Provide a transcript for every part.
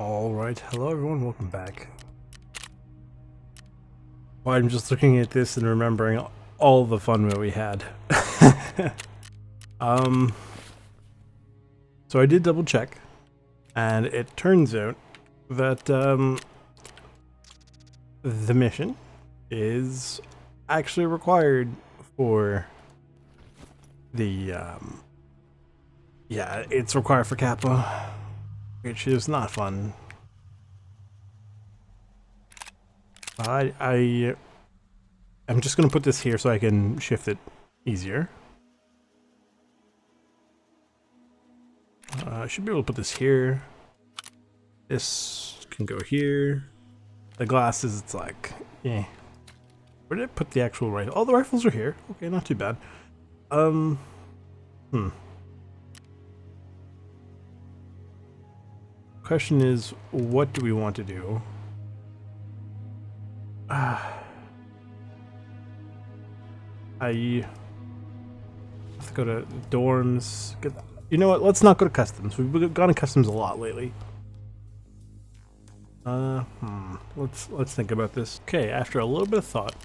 Alright, hello everyone, welcome back. Well, I'm just looking at this and remembering all the fun that we had. So I did double check, and it turns out that the mission is actually required for the yeah, it's required for Kappa, which is not fun. I'm just gonna put this here so I can shift it easier. I should be able to put this here. This can go here. The glasses, it's like, yeah. Where did I put the actual rifle? Oh, the rifles are here. Okay, not too bad. Question is, what do we want to do? I have to go to dorms. You know what? Let's not go to customs. We've gone to customs a lot lately. Let's think about this. Okay, after a little bit of thought,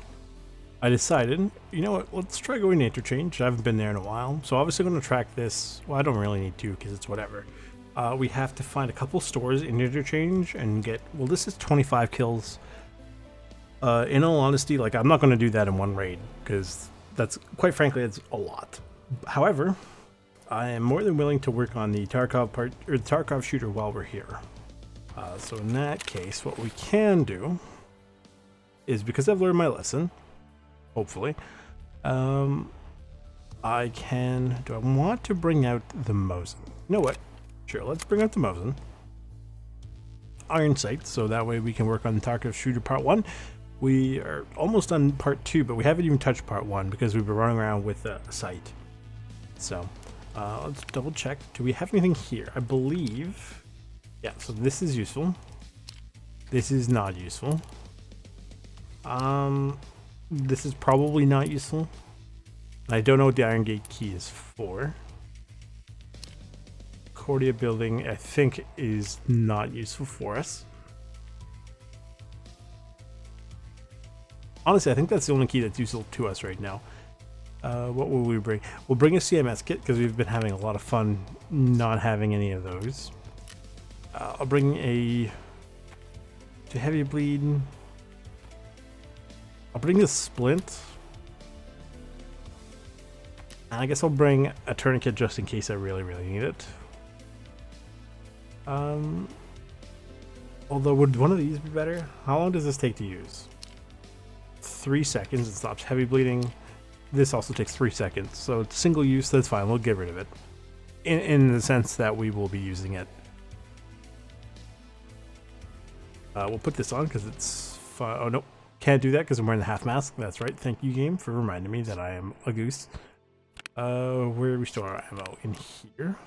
I decided, you know what? Let's try going to Interchange. I haven't been there in a while, so obviously I'm going to track this. Well, I don't really need to because it's whatever. We have to find a couple stores in Interchange and get. Well, this is 25 kills. In all honesty, like I'm not going to do that in one raid because that's quite frankly it's a lot. However, I am more than willing to work on the Tarkov part or the Tarkov shooter while we're here. So in that case, what we can do is, because I've learned my lesson, hopefully, I can. Do I want to bring out the Mosin? You know what? Sure, let's bring out the Mosin. Iron sight, so that way we can work on the Tarkov shooter part 1. We are almost on part 2, but we haven't even touched part 1 because we've been running around with a sight. So let's double check. Do we have anything here? I believe. Yeah, so this is useful. This is not useful. This is probably not useful. I don't know what the Iron Gate key is for. Cordia building, I think, is not useful for us. Honestly, I think that's the only key that's useful to us right now. What will we bring? We'll bring a CMS kit because we've been having a lot of fun not having any of those. I'll bring a to heavy bleed. I'll bring the splint. And I guess I'll bring a tourniquet just in case I really need it. Although, would one of these be better? How long does this take to use? 3 seconds. It stops heavy bleeding. This also takes 3 seconds, so it's single use. That's fine. We'll get rid of it in the sense that we will be using it. We'll put this on because it's fun. Oh, nope. Can't do that because I'm wearing the half mask. That's right. Thank you, game, for reminding me that I am a goose. Where do we store our ammo? In here.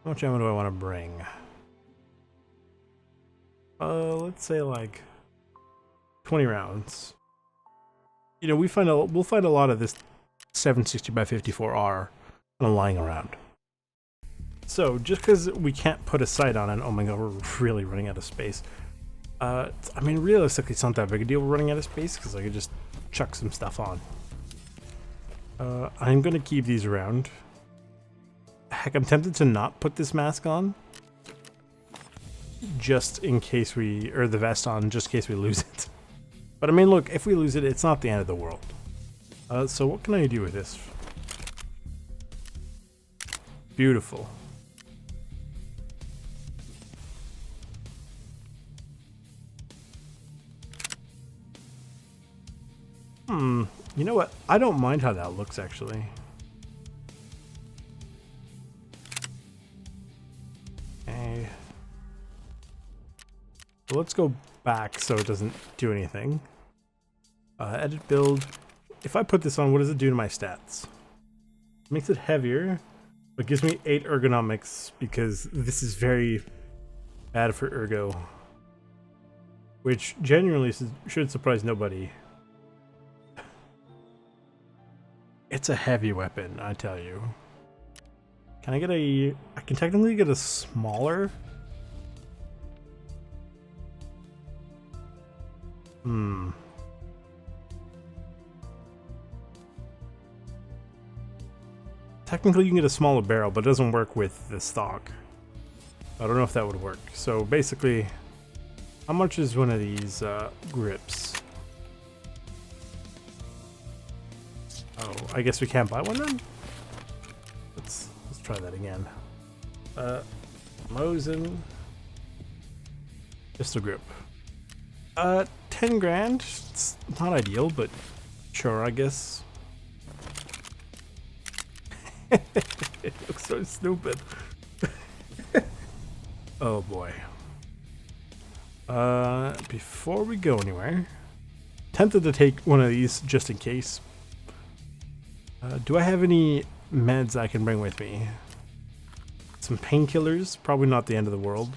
How much ammo do I want to bring? Let's say like 20 rounds. You know, we'll find a lot of this 760x54R lying around. So just because we can't put a sight on it, oh my god, we're really running out of space. I mean, realistically, it's not that big a deal. We're running out of space because I could just chuck some stuff on. I'm gonna keep these around. Heck, I'm tempted to not put this mask on, just in case or the vest on, just in case we lose it. But I mean, look, if we lose it, it's not the end of the world. So what can I do with this? Beautiful. You know what? I don't mind how that looks, actually. Okay. So let's go back so it doesn't do anything. Edit build. If I put this on, what does it do to my stats? It makes it heavier, but gives me 8 ergonomics because this is very bad for ergo. Which genuinely should surprise nobody. It's a heavy weapon, I tell you. Can I get a can technically get a smaller. Technically you can get a smaller barrel, but it doesn't work with the stock. I don't know if that would work. So basically, how much is one of these grips? Oh, I guess we can't buy one then? Let's try that again. Mosin. Just a grip. 10 grand. It's not ideal, but sure, I guess. It looks so stupid. Oh boy. Before we go anywhere, tempted to take one of these just in case. Do I have any meds I can bring with me? Some painkillers, probably not the end of the world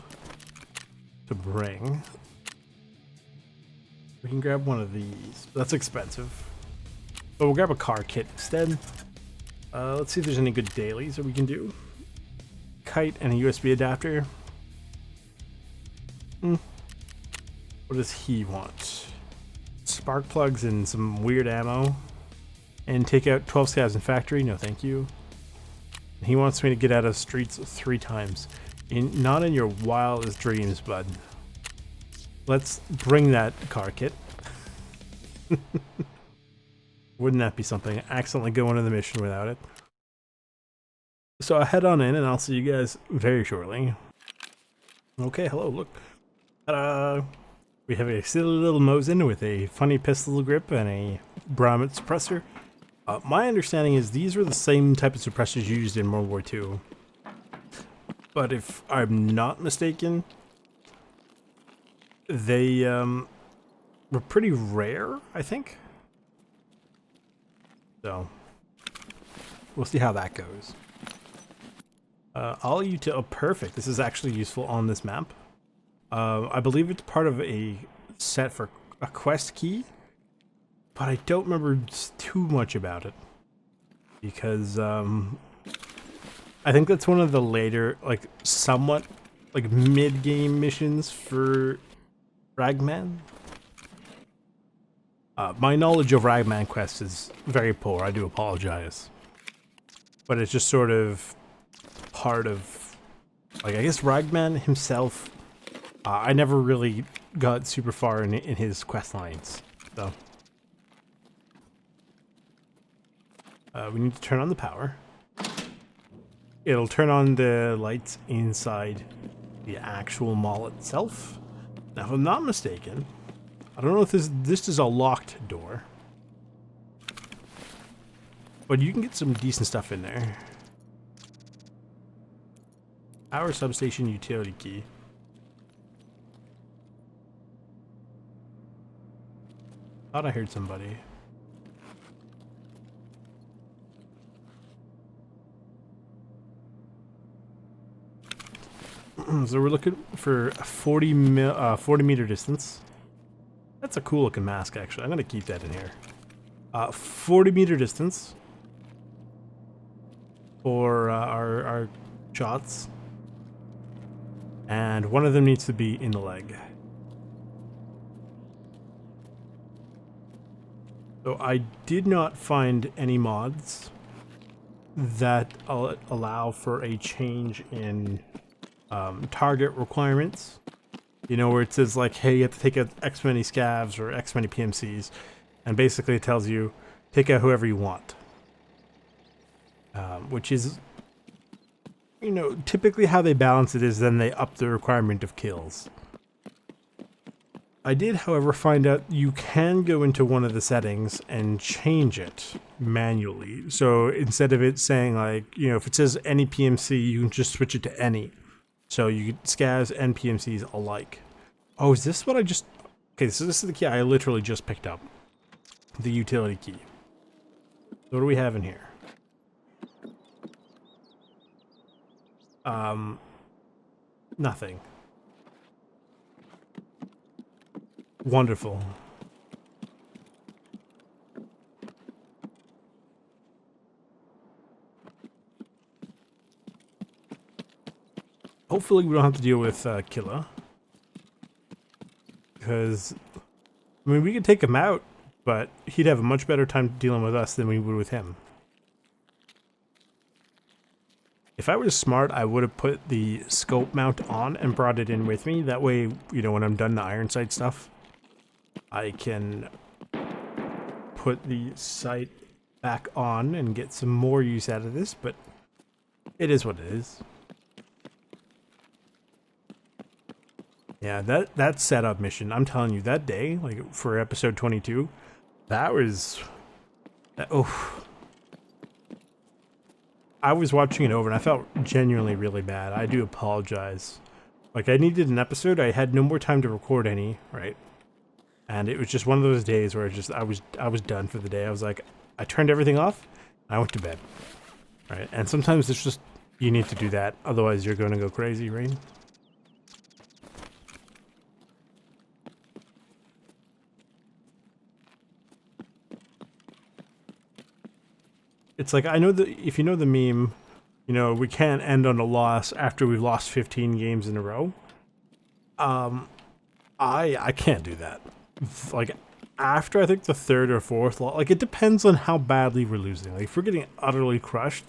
to bring. We can grab one of these. That's expensive. But we'll grab a car kit instead. Let's see if there's any good dailies that we can do. Kite and a USB adapter. What does he want? Spark plugs and some weird ammo. And take out 12 scavs in factory. No, thank you. He wants me to get out of streets 3 times. Not in your wildest dreams, bud. Let's bring that car kit. Wouldn't that be something? Accidentally go into the mission without it. So I head on in and I'll see you guys very shortly. Okay, hello, look. Ta-da! We have a silly little Mosin with a funny pistol grip and a Brahmet suppressor. My understanding is these were the same type of suppressors used in World War II. But if I'm not mistaken, they were pretty rare, I think. So, we'll see how that goes. Oh, perfect. This is actually useful on this map. I believe it's part of a set for a quest key, but I don't remember too much about it. Because, I think that's one of the later, like, somewhat, like, mid-game missions for Ragman. My knowledge of Ragman quests is very poor, I do apologize. But it's just sort of part of, like, I guess Ragman himself, I never really got super far in his quest lines, so. We need to turn on the power. It'll turn on the lights inside the actual mall itself. Now, if I'm not mistaken, I don't know if this is a locked door, but you can get some decent stuff in there. Power substation utility key. Thought I heard somebody. So we're looking for a 40 meter distance. That's a cool looking mask, actually. I'm gonna keep that in here. 40 meter distance for our shots, and one of them needs to be in the leg. So I did not find any mods that allow for a change in target requirements. You know, where it says like, hey, you have to take out X many scavs or X many PMCs, and basically it tells you take out whoever you want. Which is, you know, typically how they balance it is then they up the requirement of kills. I did, however, find out you can go into one of the settings and change it manually. So instead of it saying like, you know, if it says any PMC, you can just switch it to any. So you get scavs and PMCs alike. Oh, is this what I just... Okay, so this is the key I literally just picked up. The utility key. So what do we have in here? Nothing. Wonderful. Hopefully we don't have to deal with Killa. Because, I mean, we could take him out, but he'd have a much better time dealing with us than we would with him. If I was smart, I would have put the scope mount on and brought it in with me. That way, you know, when I'm done the iron sight stuff, I can put the sight back on and get some more use out of this, but it is what it is. Yeah, that setup mission, I'm telling you, that day, like for episode 22, that was... oh. I was watching it over and I felt genuinely really bad. I do apologize. Like, I needed an episode. I had no more time to record any, right? And it was just one of those days where I was done for the day. I was like, I turned everything off. I went to bed, right? And sometimes it's just, you need to do that. Otherwise, you're going to go crazy, right? It's like, I know that if you know the meme, you know, we can't end on a loss after we've lost 15 games in a row. I can't do that. Like, after I think the third or fourth loss, like, it depends on how badly we're losing. Like, if we're getting utterly crushed,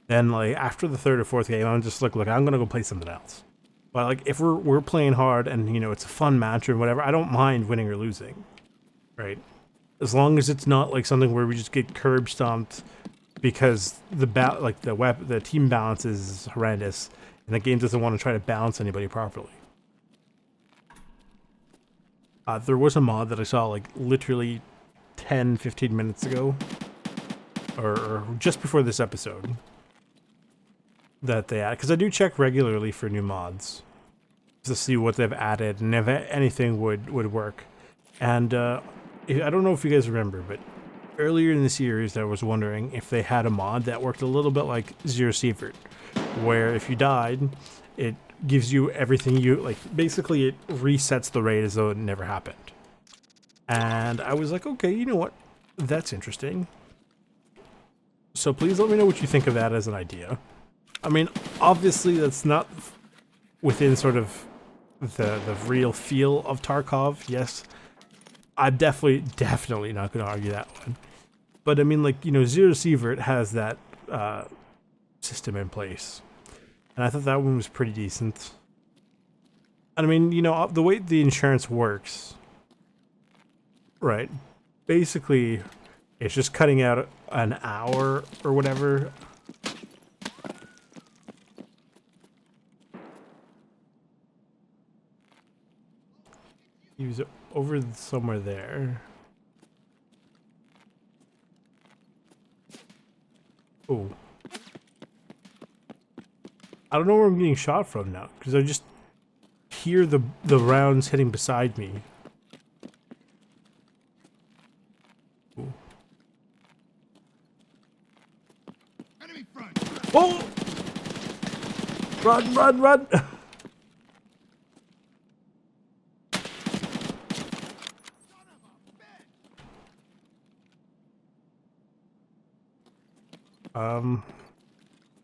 then like after the third or fourth game, I'm just like, look, I'm gonna go play something else. But like, if we're playing hard and you know it's a fun match or whatever, I don't mind winning or losing, right? As long as it's not like something where we just get curb stomped because the team balance is horrendous and the game doesn't want to try to balance anybody properly. There was a mod that I saw like literally 10-15 minutes ago, or just before this episode, that they add, because I do check regularly for new mods to see what they've added and if anything would work. And I don't know if you guys remember, but earlier in the series I was wondering if they had a mod that worked a little bit like Zero Sievert, where if you died, it gives you everything you like. Basically, it resets the raid as though it never happened. And I was like, okay, you know what? That's interesting. So please let me know what you think of that as an idea. I mean, obviously that's not within sort of the real feel of Tarkov. Yes, I'm definitely not going to argue that one. But I mean, like, you know, Zero Sievert has that system in place. And I thought that one was pretty decent. And I mean, you know, the way the insurance works, right? Basically, it's just cutting out an hour or whatever. He was over somewhere there. Oh. I don't know where I'm getting shot from now, because I just hear the rounds hitting beside me. Ooh. Enemy front. Oh! Run, run, run!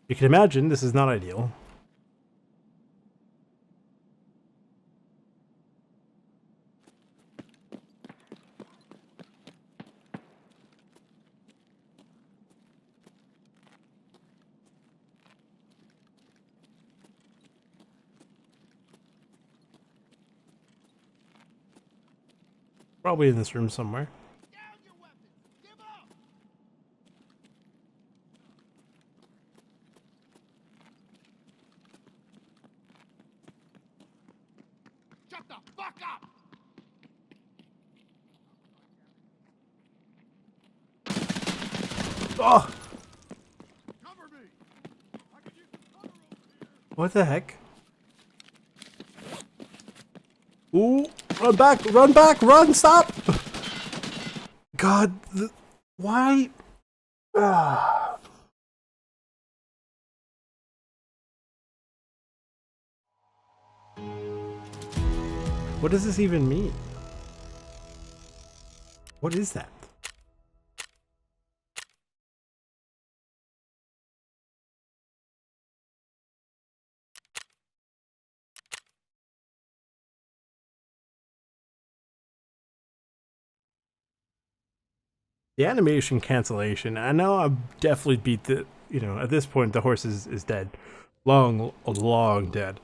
You can imagine this is not ideal. Probably in this room somewhere. Shut the fuck up! Oh! Cover me! I can use cover over here. What the heck? Ooh! Run back! Run! Stop! God, why? What does this even mean? What is that? The animation cancellation. I know I've definitely beat the. You know, at this point, the horse is dead, long dead.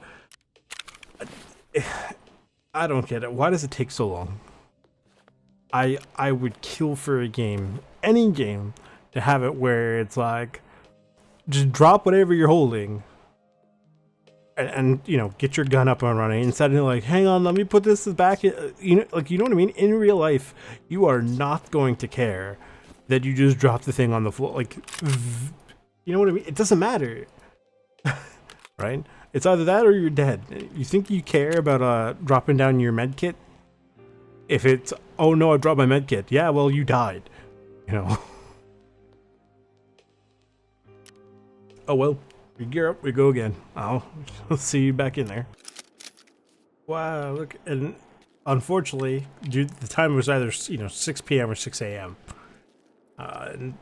I don't get it. Why does it take so long? I would kill for a game, any game, to have it where it's like, just drop whatever you're holding, and you know, get your gun up and running instead of like, hang on, let me put this back. You know, like, you know what I mean? In real life, you are not going to care that you just drop the thing on the floor. Like, you know what I mean? It doesn't matter, right? It's either that or you're dead. You think you care about dropping down your med kit? If it's, oh no, I dropped my med kit. Yeah, well, you died. You know. Oh well, we gear up, we go again. I'll see you back in there. Wow, look, and unfortunately, the time was either 6 p.m. or 6 a.m. And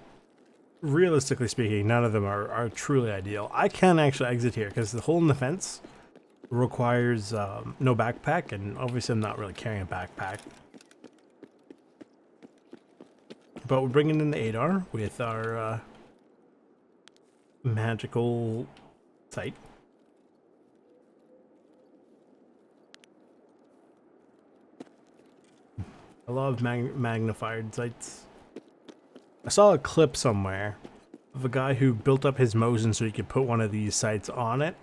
realistically speaking, none of them are truly ideal. I can actually exit here because the hole in the fence requires no backpack, and obviously I'm not really carrying a backpack. But we're bringing in the ADAR with our magical sight. I love magnified sights. I saw a clip somewhere of a guy who built up his Mosin so he could put one of these sights on it.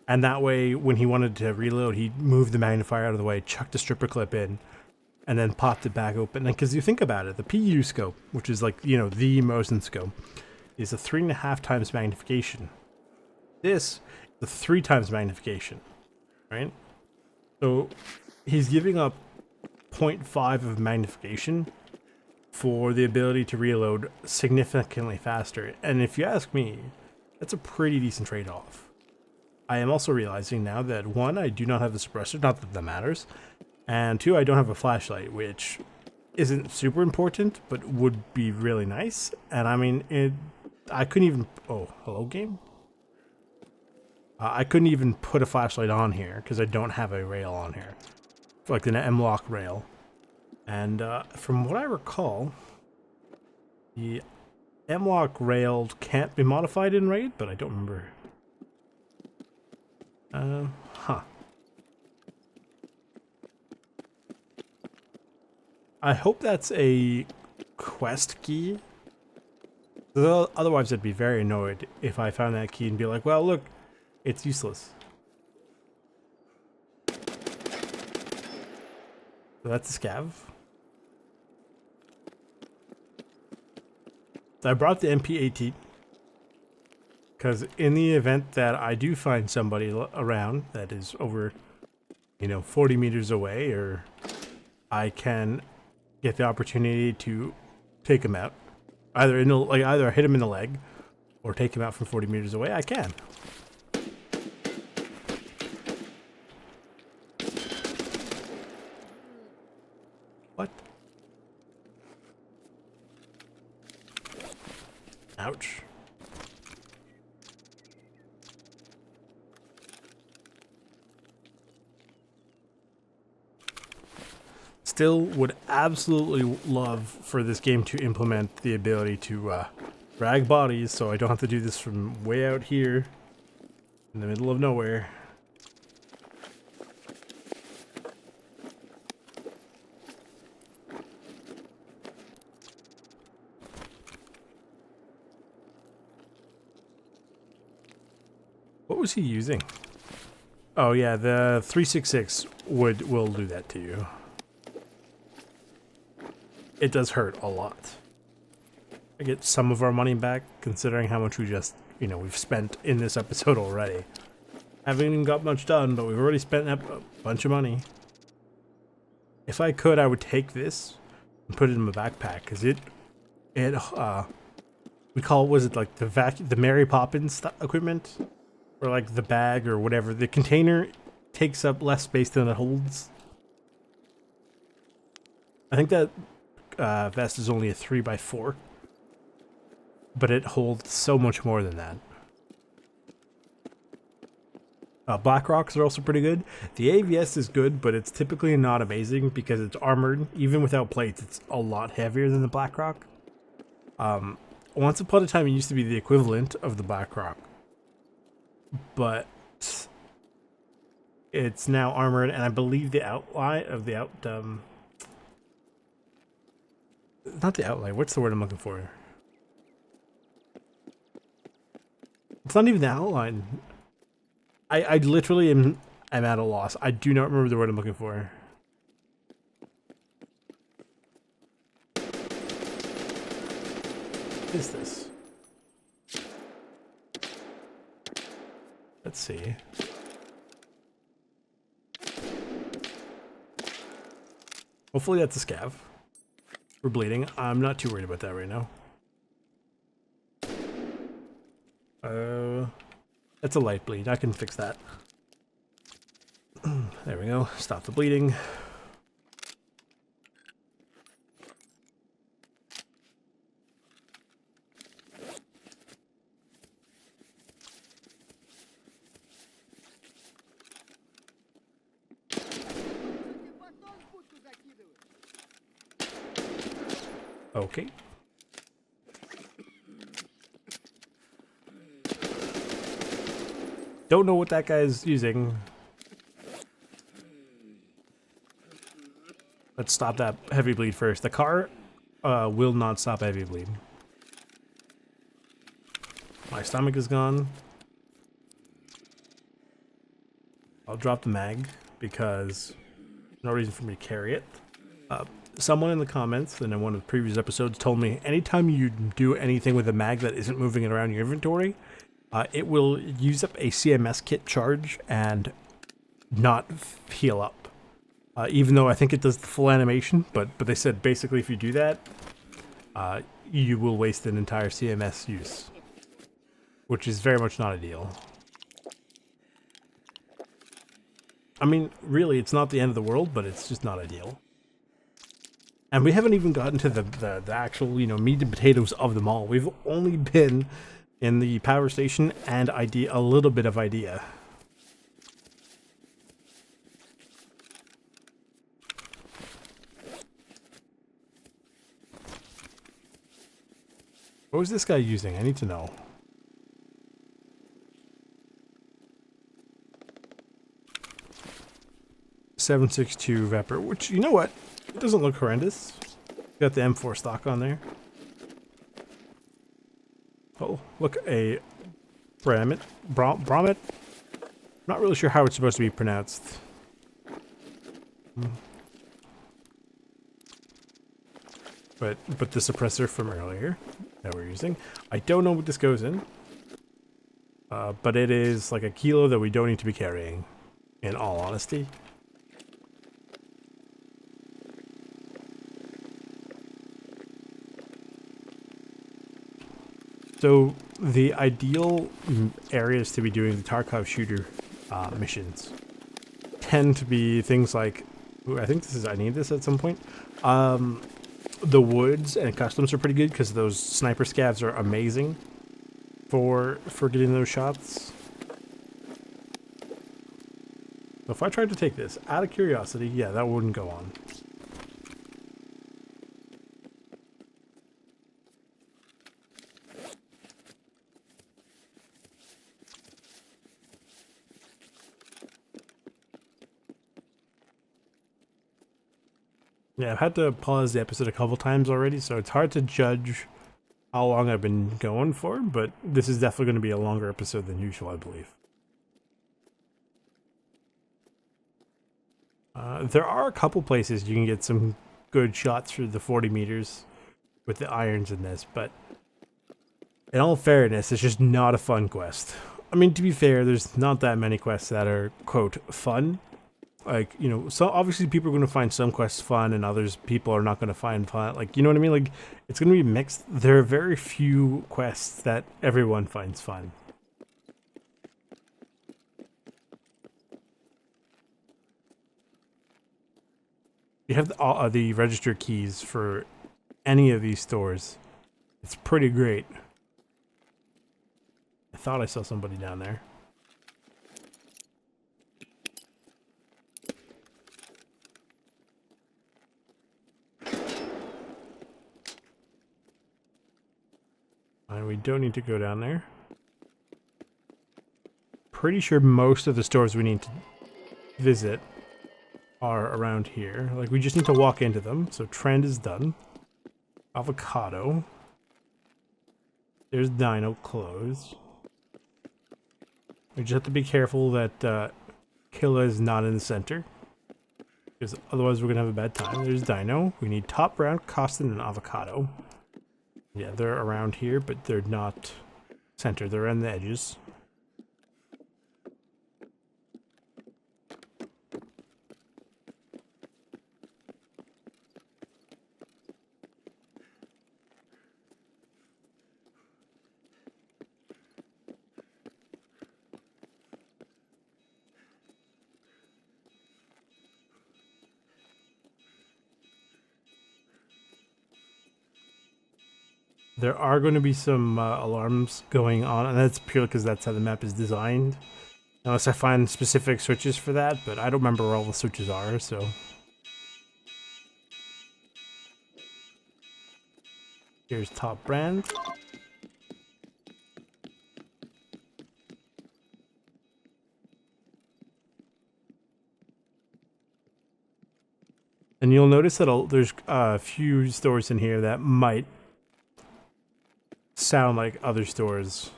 And that way, when he wanted to reload, he'd move the magnifier out of the way, chuck the stripper clip in, and then popped it back open. And because you think about it, the PU scope, which is like, you know, the Mosin scope, is a 3.5 times magnification. This is a 3 times magnification, right? So he's giving up 0.5 of magnification for the ability to reload significantly faster. And if you ask me, that's a pretty decent trade-off. I am also realizing now that 1, I do not have the suppressor, not that that matters, and 2, I don't have a flashlight, which isn't super important, but would be really nice. And I mean, I couldn't even... Oh, hello, game? I couldn't even put a flashlight on here because I don't have a rail on here. Like an M-lock rail. And from what I recall, the M-lock rail can't be modified in RAID, but I don't remember. Huh. I hope that's a quest key. Otherwise, I'd be very annoyed if I found that key and be like, well, look, it's useless. So that's a scav. So I brought the MP18 because in the event that I do find somebody around that is over, 40 meters away, or I can get the opportunity to take him out. Either I hit him in the leg or take him out from 40 meters away, I can. What? Ouch. Still would absolutely love for this game to implement the ability to drag bodies, so I don't have to do this from way out here in the middle of nowhere. What was he using? Oh yeah, the 366 will do that to you. It does hurt a lot. I get some of our money back, considering how much we just, we've spent in this episode already. Haven't even got much done, but we've already spent a bunch of money. If I could, I would take this and put it in my backpack, because we call, was it like the Mary Poppins equipment? Or like the bag or whatever. The container takes up less space than it holds. I think that vest is only a 3x4, but it holds so much more than that. Black Rocks are also pretty good. The AVS is good, but it's typically not amazing because it's armored. Even without plates, it's a lot heavier than the Black Rock. Once upon a time, it used to be the equivalent of the Black Rock, but it's now armored, and I believe the outline of the not the outline. What's the word I'm looking for? It's not even the outline. I literally am at a loss. I do not remember the word I'm looking for. What is this? Let's see. Hopefully that's a scav. We're bleeding. I'm not too worried about that right now. That's a light bleed. I can fix that. There we go. Stop the bleeding. Okay. Don't know what that guy's using. Let's stop that heavy bleed first. The car will not stop heavy bleed. My stomach is gone. I'll drop the mag because no reason for me to carry it. Someone in the comments and in one of the previous episodes told me anytime you do anything with a mag that isn't moving it around your inventory, it will use up a CMS kit charge and not heal up. Even though I think it does the full animation, but they said basically if you do that, you will waste an entire CMS use, which is very much not ideal. I mean, really, it's not the end of the world, but it's just not ideal. And we haven't even gotten to the actual, you know, meat and potatoes of them all. We've only been in the power station and a little bit of idea. What was this guy using? I need to know. .762 Vapor, which, you know what? It doesn't look horrendous. Got the M4 stock on there. Oh, look, a Bromit. Bromit? Not really sure how it's supposed to be pronounced. But the suppressor from earlier that we're using. I don't know what this goes in. But it is like a kilo that we don't need to be carrying, in all honesty. So the ideal areas to be doing the Tarkov shooter missions tend to be things like, ooh, I think I need this at some point. The woods and customs are pretty good because those sniper scavs are amazing for getting those shots. So if I tried to take this out of curiosity, yeah, that wouldn't go on. Yeah, I've had to pause the episode a couple times already, so it's hard to judge how long I've been going for, but this is definitely going to be a longer episode than usual, I believe. There are a couple places you can get some good shots through the 40 meters with the irons in this, but in all fairness, it's just not a fun quest. I mean, to be fair, there's not that many quests that are, quote, fun. Like, you know, so obviously people are going to find some quests fun and others people are not going to find fun. Like, you know what I mean? Like, it's going to be mixed. There are very few quests that everyone finds fun. You have the register keys for any of these stores. It's pretty great. I thought I saw somebody down there. we don't need to go down there. Pretty sure most of the stores we need to visit are around here. Like, we just need to walk into them. So trend is done. Avocado. There's Dino closed. We just have to be careful that Killa is not in the center, because otherwise we're gonna have a bad time. There's Dino. We need top brown, Costin, and Avocado. Yeah, they're around here, but they're not centered. They're on the edges. There are going to be some alarms going on, and that's purely because that's how the map is designed. Unless I find specific switches for that, but I don't remember where all the switches are, so... Here's top brand. And you'll notice that there's a few stores in here that might sound like other stores.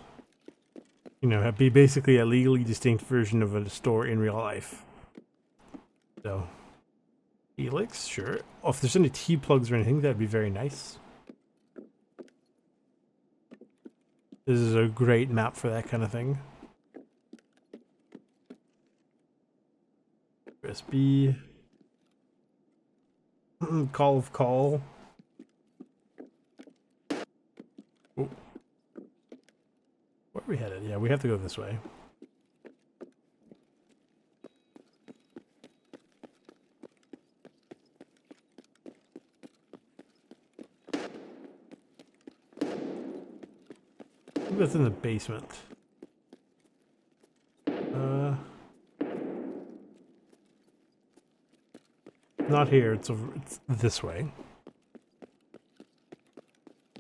You know, be basically a legally distinct version of a store in real life. So, Helix, sure. Oh, if there's any T-plugs or anything, that'd be very nice. This is a great map for that kind of thing. USB. Call of Call. Oh. Where are we headed? Yeah, we have to go this way. I think that's in the basement. Not here, it's this way.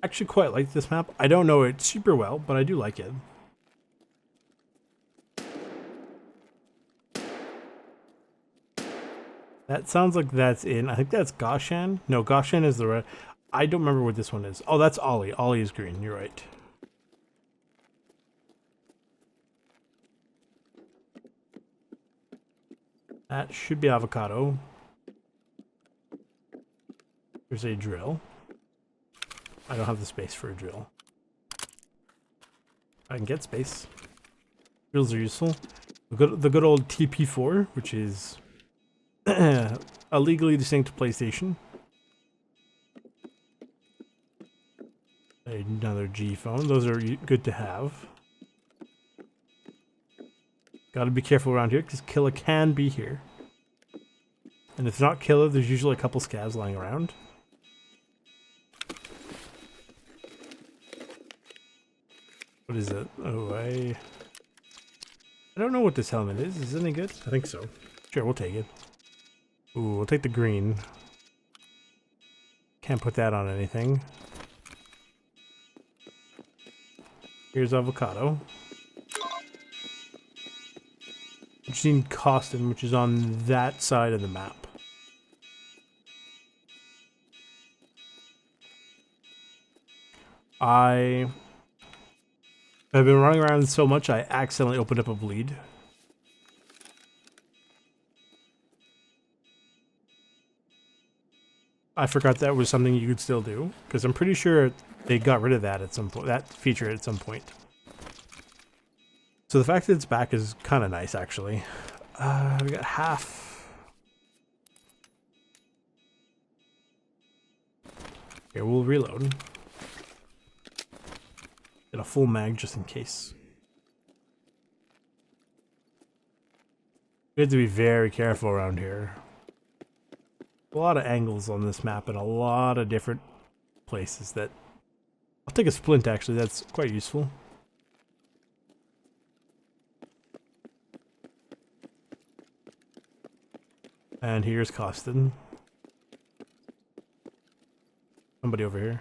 Actually quite like this map. I don't know it super well, but I do like it. That sounds like that's in, I think that's Goshan. No, Goshan is the red. I don't remember what this one is. Oh, that's Ollie. Ollie is green, you're right. That should be Avocado. There's a drill. I don't have the space for a drill. I can get space. Drills are useful. The good old TP4, which is a legally distinct PlayStation. Another G phone. Those are good to have. Gotta be careful around here, because Killa can be here. And if it's not Killa, there's usually a couple scavs lying around. What is it? Oh, I don't know what this helmet is. Is it any good? I think so. Sure, we'll take it. Ooh, we'll take the green. Can't put that on anything. Here's Avocado. Which is Costin, which is on that side of the map. I've been running around so much I accidentally opened up a bleed. I forgot that was something you could still do, because I'm pretty sure they got rid of that at some point, that feature at some point. So the fact that it's back is kind of nice, actually. We got half. Here, we'll reload. Get a full mag just in case. We have to be very careful around here. A lot of angles on this map and a lot of different places that... I'll take a splint, actually. That's quite useful. And here's Costin. Somebody over here.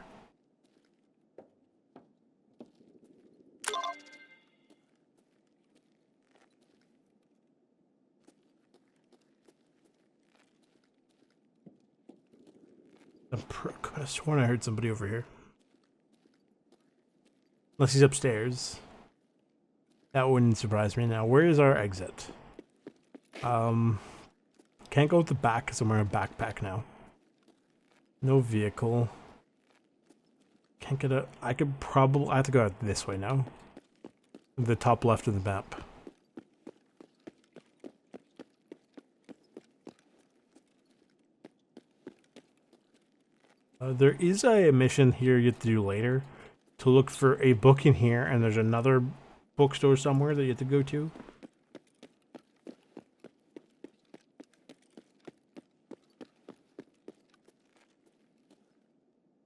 could have sworn I heard somebody over here. Unless he's upstairs. That wouldn't surprise me. Now, where is our exit? Can't go at the back because I'm wearing a backpack now. No vehicle. Can't get a... I could probably... I have to go out this way now. The top left of the map. There is a mission here you have to do later. To look for a book in here, and there's another bookstore somewhere that you have to go to.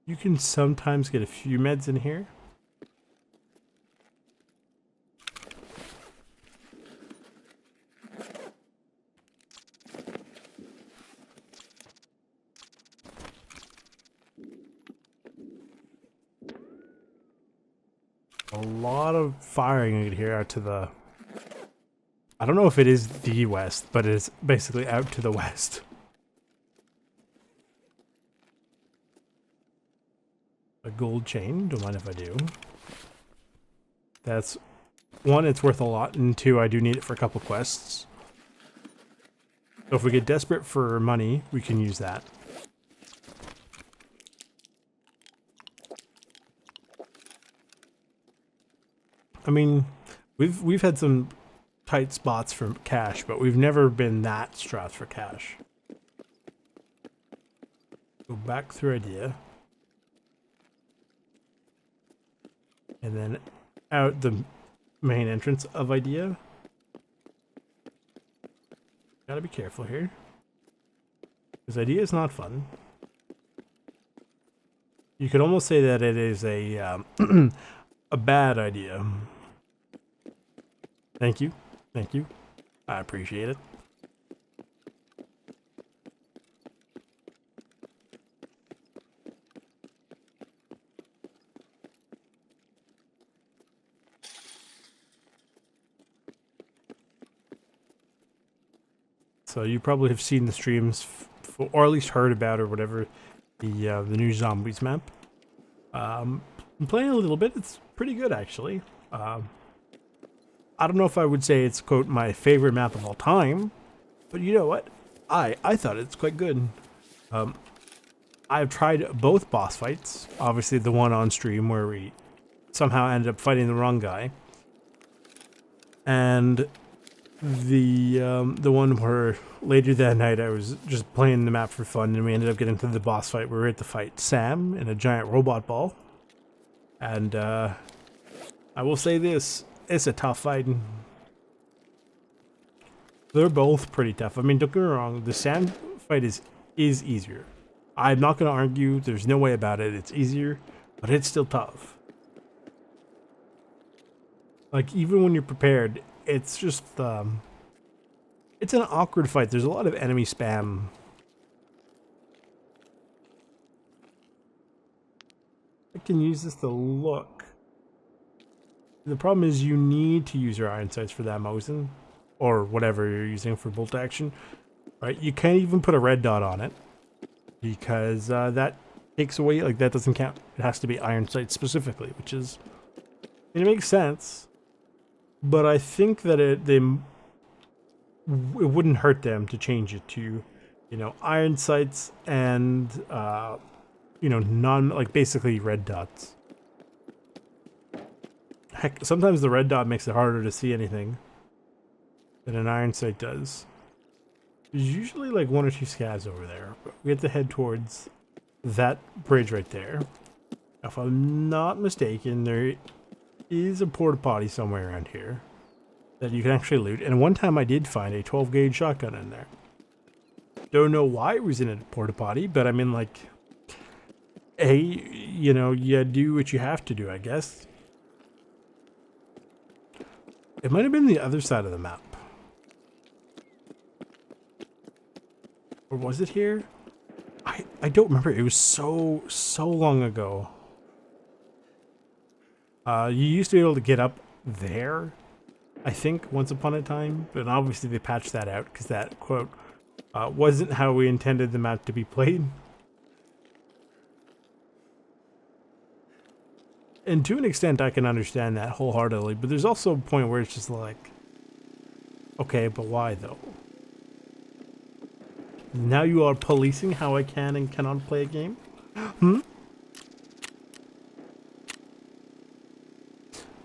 You can sometimes get a few meds in here. A lot of firing you can hear out to the... I don't know if it is the west, but it's basically out to the west. A gold chain, don't mind if I do. That's... one, it's worth a lot, and two, I do need it for a couple quests. So if we get desperate for money, we can use that. I mean, we've had some tight spots for cash, but we've never been that strapped for cash. Go back through idea. And then out the main entrance of idea. Gotta be careful here. Because idea is not fun. You could almost say that it is a a bad idea. Thank you. Thank you. I appreciate it. So you probably have seen the streams, or at least heard about or whatever, the new zombies map. I'm playing a little bit. It's pretty good actually. I don't know if I would say it's quote my favorite map of all time, but you know what? I thought it's quite good. I've tried both boss fights. Obviously, the one on stream where we somehow ended up fighting the wrong guy, and the one where later that night I was just playing the map for fun, and we ended up getting to the boss fight where we had to fight Sam in a giant robot ball. And I will say this, it's a tough fight. They're both pretty tough. I mean, don't get me wrong, the Sam fight is easier. I'm not going to argue, there's no way about it, it's easier, but it's still tough. Like, even when you're prepared, it's just, it's an awkward fight. There's a lot of enemy spam. I can use this to look. The problem is you need to use your iron sights for that Mosin, or whatever you're using for bolt action. Right? You can't even put a red dot on it, because that takes away, like, that doesn't count. It has to be iron sights specifically, which is, it makes sense. But I think that it wouldn't hurt them to change it to, you know, iron sights and, you know, like basically red dots. Heck, sometimes the red dot makes it harder to see anything than an iron sight does. There's usually like one or two scavs over there, but we have to head towards that bridge right there. If I'm not mistaken, there is a porta potty somewhere around here that you can actually loot, and one time I did find a 12 gauge shotgun in there. Don't know why it was in a porta potty, but I mean, like, hey, you know, you do what you have to do, I guess. It might have been the other side of the map, or was it here? I don't remember. It was so long ago. You used to be able to get up there, I think, once upon a time, but obviously they patched that out because that, quote, wasn't how we intended the map to be played. And to an extent, I can understand that wholeheartedly, but there's also a point where it's just like, okay, but why though? Now you are policing how I can and cannot play a game? Hmm?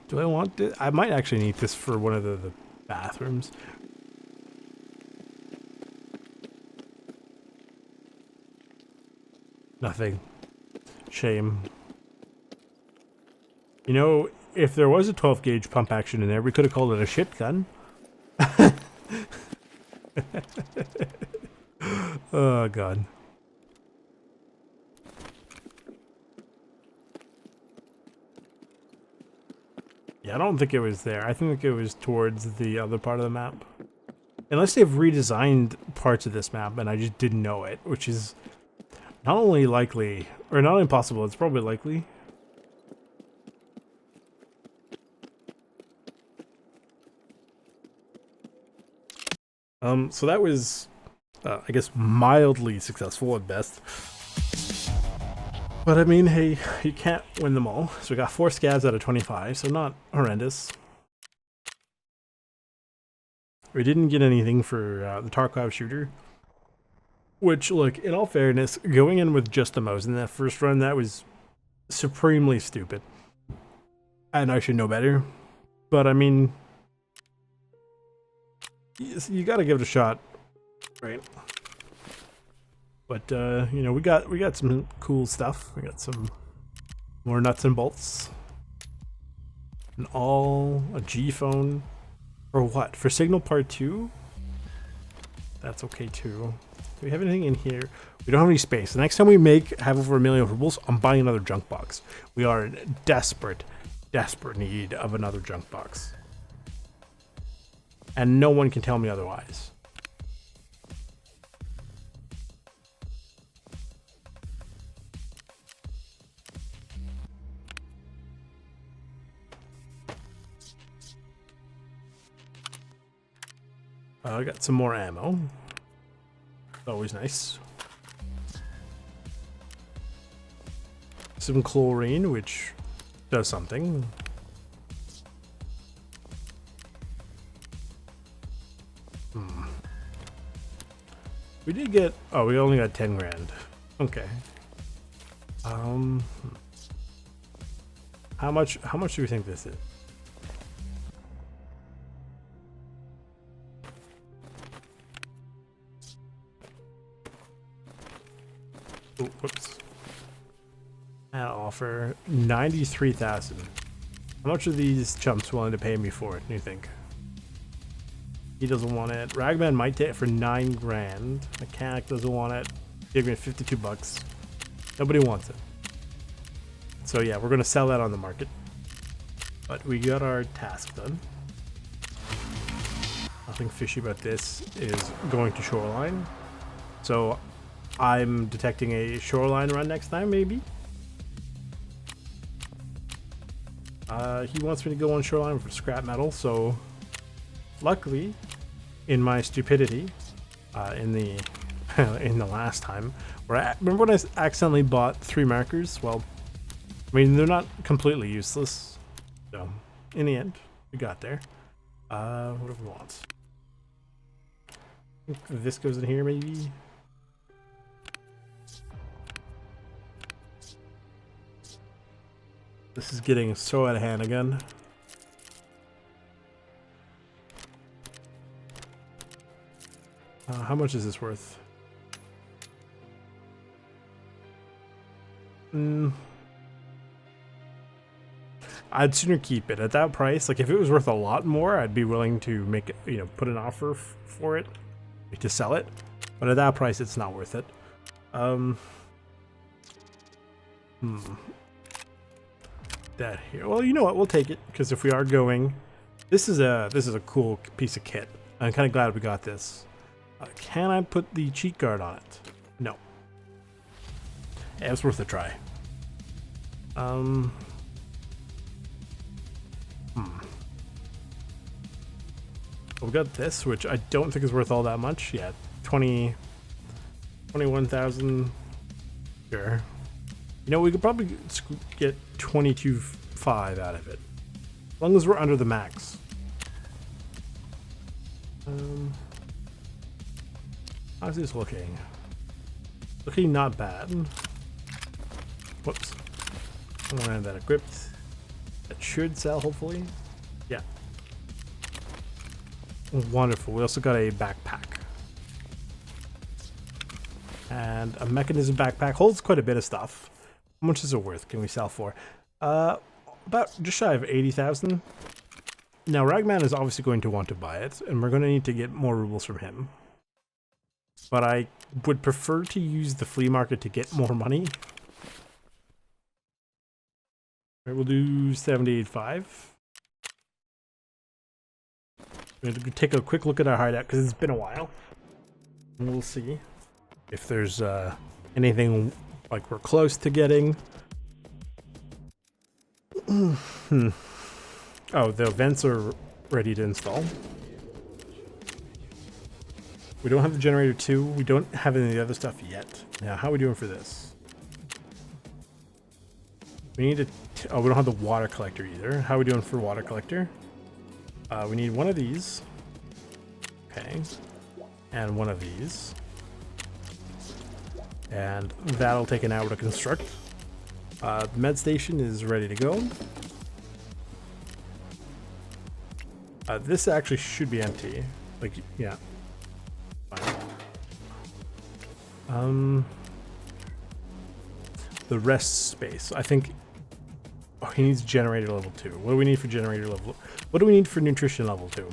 Do I want this? I might actually need this for one of the bathrooms. Nothing. Shame. You know, if there was a 12 gauge pump action in there, we could have called it a shit gun. Oh, God. Yeah, I don't think it was there. I think it was towards the other part of the map. Unless they've redesigned parts of this map and I just didn't know it, which is not only likely, or not impossible, it's probably likely. So that was, I guess, mildly successful at best. But I mean, hey, you can't win them all. So we got 4 scavs out of 25, so not horrendous. We didn't get anything for the Tarkov shooter. Which, look, in all fairness, going in with just the Mo's in that first run, that was supremely stupid. And I should know better. But I mean, you gotta give it a shot, right? But you know, we got some cool stuff. We got some more nuts and bolts. A G phone. For what? For Signal Part 2? That's okay too. Do we have anything in here? We don't have any space. The next time we have over 1 million rubles, I'm buying another junk box. We are in desperate need of another junk box. And no one can tell me otherwise. I got some more ammo. Always nice. Some chlorine, which does something. We did get... Oh, we only got 10 grand. Okay. How much do we think this is? Oh, whoops. I'll offer 93,000. How much are these chumps willing to pay me for it, do you think? He doesn't want it. Ragman might take it for 9 grand. Mechanic doesn't want it. Give me 52 bucks. Nobody wants it. So yeah, we're gonna sell that on the market. But we got our task done. Nothing fishy about this is going to shoreline. So I'm detecting a shoreline run next time, maybe. He wants me to go on shoreline for scrap metal, so luckily, in my stupidity, in the in the last time, remember when I accidentally bought 3 markers? Well, I mean, they're not completely useless. So, in the end, we got there. What do we want? I think this goes in here, maybe. This is getting so out of hand again. How much is this worth? I'd sooner keep it at that price. Like, if it was worth a lot more, I'd be willing to make it, you know, put an offer for it to sell it. But at that price, it's not worth it. That here. Well, you know what? We'll take it, because if we are going, this is a cool piece of kit. I'm kind of glad we got this. Can I put the cheat guard on it? No. Yeah, it's worth a try. We got this, which I don't think is worth all that much. Yeah, 21,000. Sure. You know, we could probably get 22 5 out of it. As long as we're under the max. How's this looking? Looking not bad. Whoops. I want to have that equipped. That should sell, hopefully. Yeah. Wonderful. We also got a backpack. And a mechanism backpack. Holds quite a bit of stuff. How much is it worth? Can we sell for? About just shy of 80,000. Now, Ragman is obviously going to want to buy it, and we're going to need to get more rubles from him. But I would prefer to use the flea market to get more money. Right, we'll do 78.5. We're going to take a quick look at our hideout because it's been a while. And we'll see if there's anything like we're close to getting. Oh, the vents are ready to install. We don't have the generator 2. We don't have any of the other stuff yet. Now, how are we doing for this? We need to... Oh, we don't have the water collector either. How are we doing for water collector? We need one of these. Okay. And one of these. And that'll take an hour to construct. The med station is ready to go. This actually should be empty. Like, yeah. Fine. The rest space. I think... Oh, he needs generator level 2. What do we need for generator level... What do we need for nutrition level 2?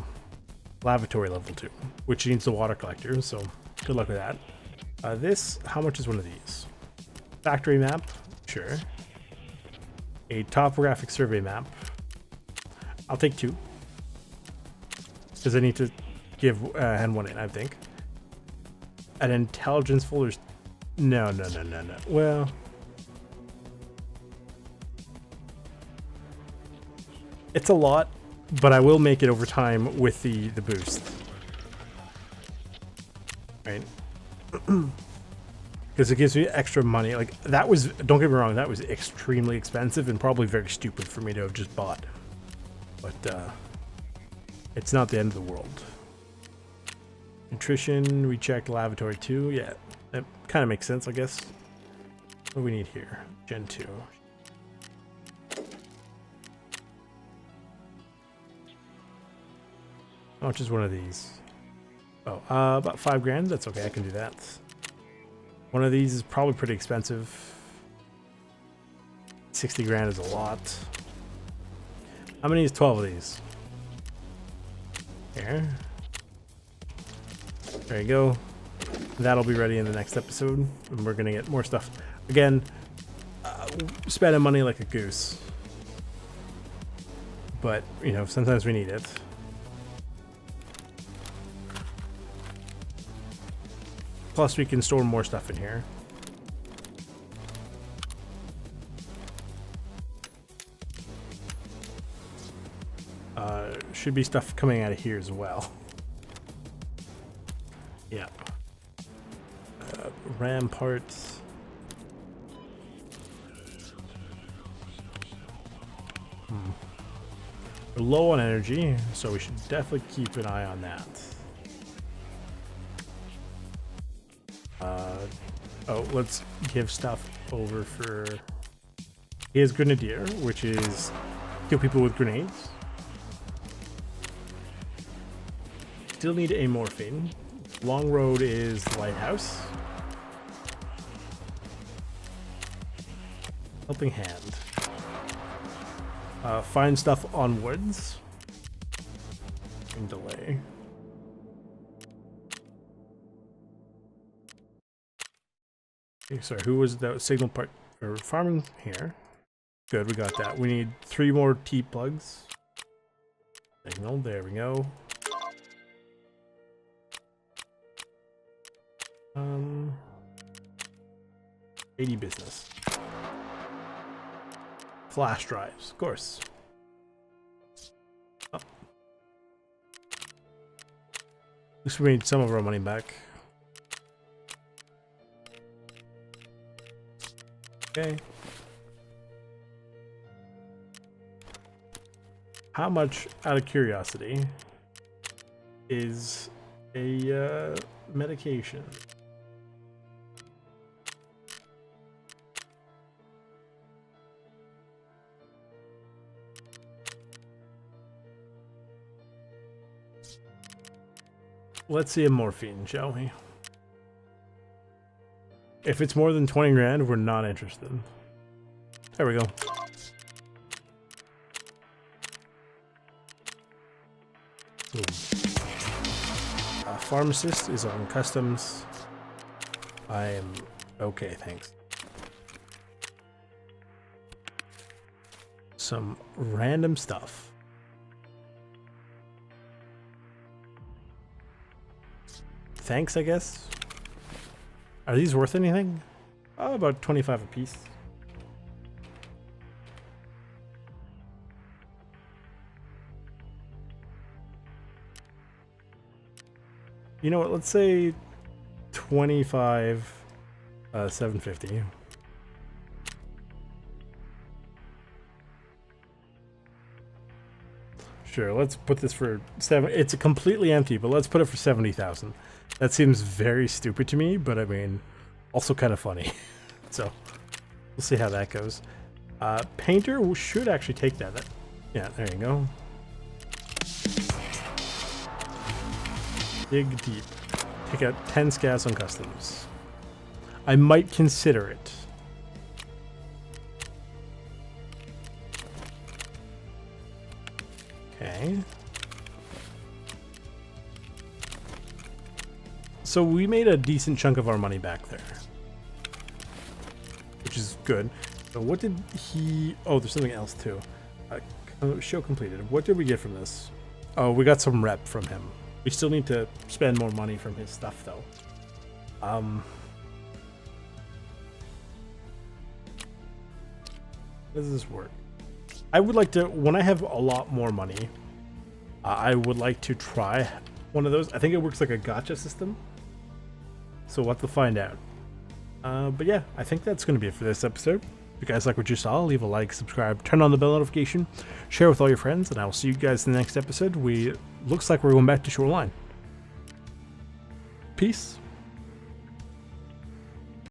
Lavatory level 2. Which needs the water collector, so good luck with that. This, how much is one of these? Factory map? Sure. A topographic survey map. I'll take 2. Because I need to give hand one in, I think. An intelligence folder. No. Well, it's a lot, but I will make it over time with the boost. Right? Because it gives me extra money. Like, that was, don't get me wrong, that was extremely expensive and probably very stupid for me to have just bought. But, it's not the end of the world. Nutrition, we checked lavatory 2. Yeah, that kind of makes sense, I guess. What do we need here? Gen 2. How much is one of these? Oh, about 5 grand. That's okay, I can do that. One of these is probably pretty expensive. 60 grand is a lot. How many is 12 of these? Here. There you go. That'll be ready in the next episode, and we're gonna get more stuff. Again, spending money like a goose. But, you know, sometimes we need it. Plus, we can store more stuff in here. Should be stuff coming out of here as well. Yeah. RAM parts. We're low on energy, so we should definitely keep an eye on that. Oh, let's give stuff over for... He has Grenadier, which is kill people with grenades. Still need a morphine. Long road is lighthouse. Helping hand. Find stuff on woods. And delay. Okay, sorry, who was the signal part? Or farming here. Good, we got that. We need 3 more T plugs. Signal, there we go. 80 business. Flash drives, of course. Oh. At least we made some of our money back. Okay. How much, out of curiosity, is a medication? Let's see a morphine, shall we? If it's more than 20 grand, we're not interested. There we go. Pharmacist is on customs. I am okay, thanks. Some random stuff. Thanks, I guess. Are these worth anything? Oh, about 25 a piece. You know what? Let's say 25, 750. Sure, let's put this for 7. It's completely empty, but let's put it for 70,000. That seems very stupid to me, but I mean, also kind of funny. So we'll see how that goes. Painter should actually take that. Yeah, there you go. Dig deep. Take out 10 scats on customs. I might consider it. Okay. So we made a decent chunk of our money back there, which is good. So what did he... Oh, there's something else too. Show completed. What did we get from this? Oh, we got some rep from him. We still need to spend more money from his stuff though. How does this work? I would like to, when I have a lot more money, I would like to try one of those. I think it works like a gacha system. So we'll have to find out. But yeah, I think that's going to be it for this episode. If you guys like what you saw, leave a like, subscribe, turn on the bell notification, share with all your friends, and I will see you guys in the next episode. Looks like we're going back to Shoreline. Peace.